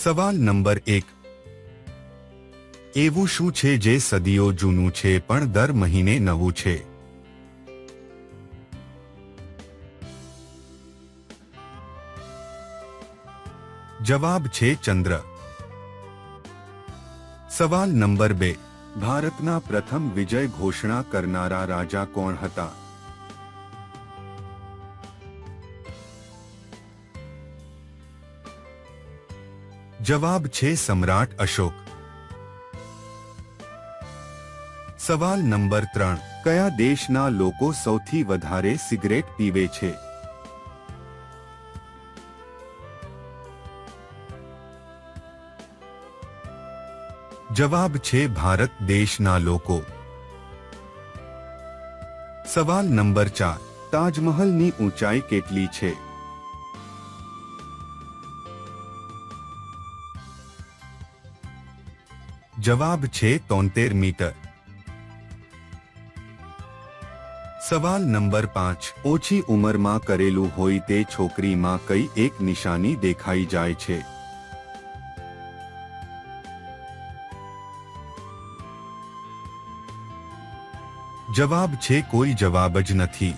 સવાલ નંબર 1. એવું શું છે જે સદીઓ જૂનું છે પણ દર મહિને નવું છે? જવાબ છે ચંદ્ર. સવાલ નંબર 2. ભારતના પ્રથમ વિજય ઘોષણા કરનારા રાજા કોણ હતા? જવાબ છે સમ્રાટ અશોક. સવાલ નંબર 3. કયા દેશના લોકો સૌથી વધારે સિગરેટ પીવે છે? જવાબ છે ભારત દેશના લોકો. સવાલ નંબર 4. તાજમહલની ઊંચાઈ કેટલી છે? જવાબ છે 73 મીટર. સવાલ નંબર 5. ઓછી ઉંમરમાં કરેલું હોય તે છોકરીમાં કઈ એક નિશાની દેખાઈ જાય છે? જવાબ છે કોઈ જવાબ જ નથી.